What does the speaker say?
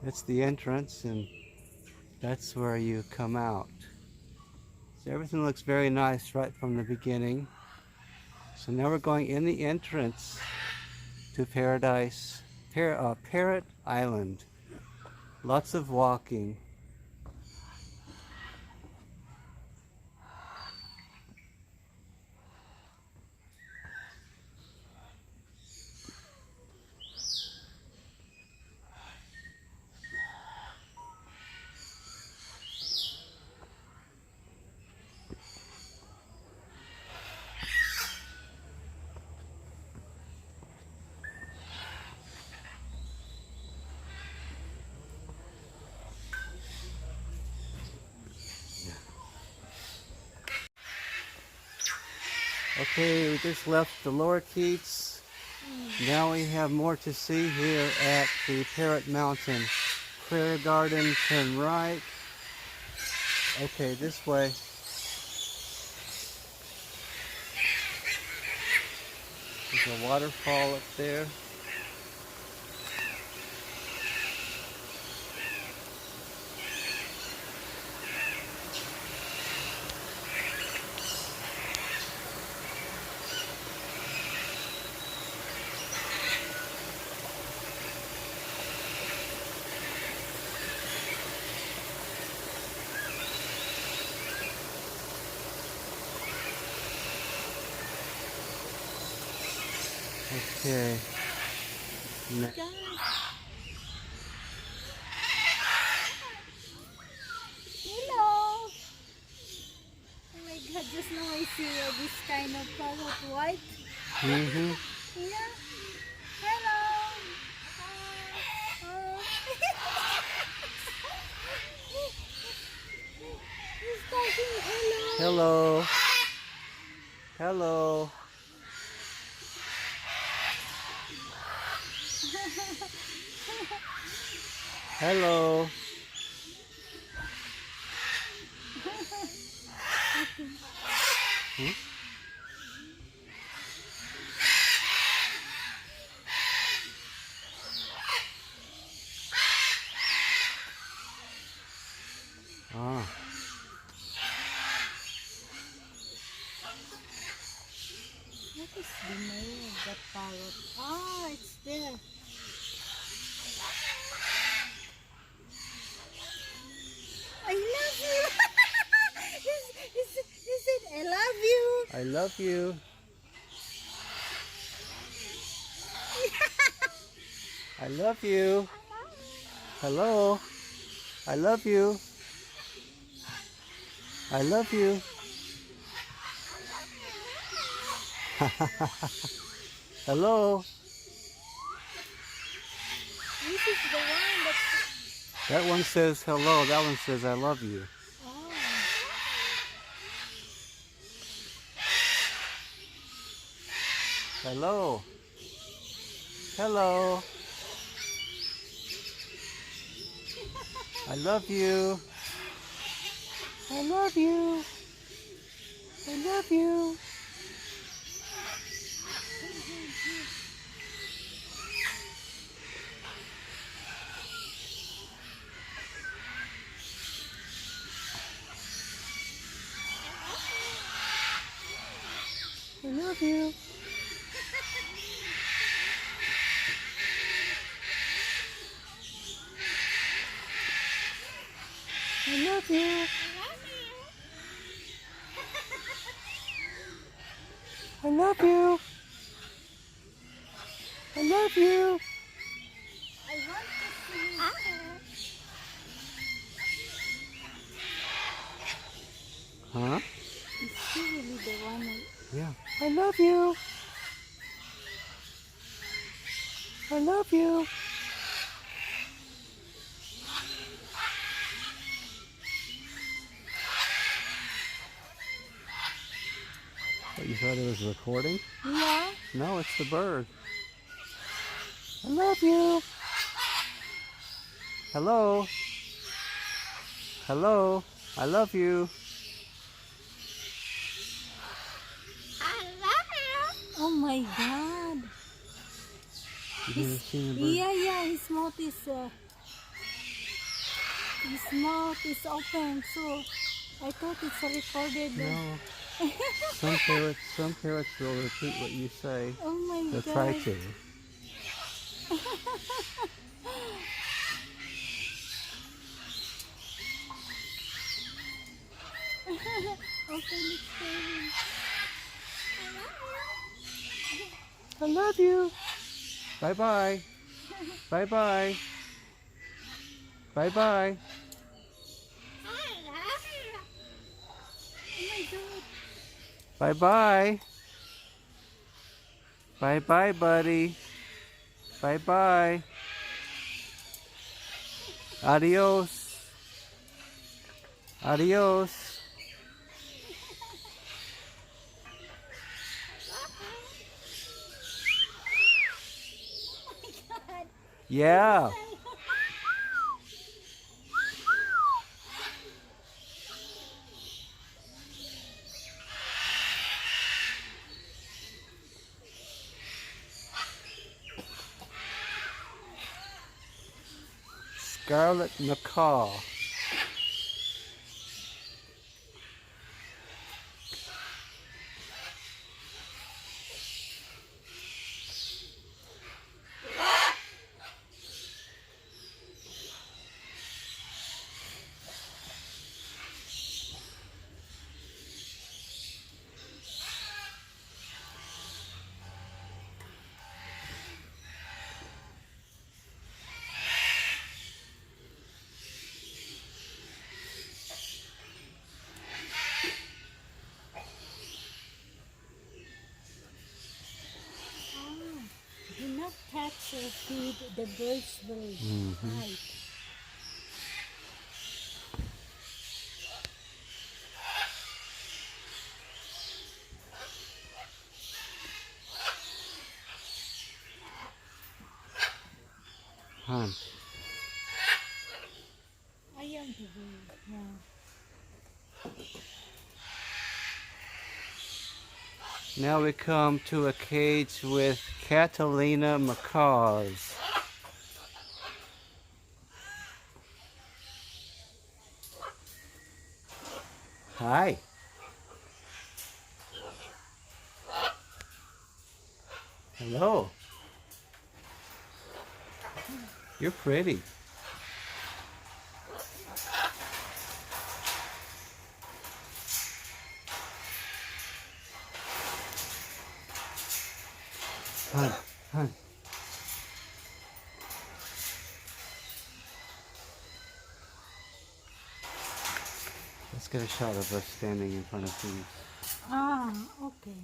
It's the entrance, and that's where you come out. So everything looks very nice right from the beginning. So now we're going in the entrance to Parrot Island. Lots of walking. Okay, we just left the Lorikeets. Now we have more to see here at the Parrot Mountain. Prairie Garden, turn right. Okay, this way. There's a waterfall up there. Okay. Hello. Oh my God! Just now I see this kind of parrot white. Mm-hmm. Yeah. Hello. Oh. He's talking. Hello. Hello. Hello. Hello. Hmm? Ah. What is the name of that parrot? Ah, it's there. I love you. Is it I love you? I love you. I love you. Hello. I love you. I love you. Hello. This is the one that. That one says hello. That one says I love you. Oh. Hello. Hello. I love you. I love you. I love you. I love you. I love you. I love you. I love you. I want to see. Huh? Is she really the one? Yeah. I love you. I love you. What, you thought it was recording? Yeah. No, it's the bird. I love you. Hello. Hello. I love you. I love you. Oh my God. You never seen a bird? Yeah, his mouth is His mouth is open, so I thought it's recorded. No. Some parrots will repeat what you say. Oh my They'll god. try to. Open it for him. I love you. Bye bye. Bye bye. Bye bye. Oh my god. Bye bye. Bye bye, buddy. Bye bye. Adios. Adios. God. Yeah. Scarlet macaw. Do not touch or feed the bird's bird. Right. Huh. I am the bird. Yeah. Now we come to a cage with Catalina macaws. Hi. Hello. You're pretty. Hun, hun. Let's get a shot of us standing in front of these. Ah, okay.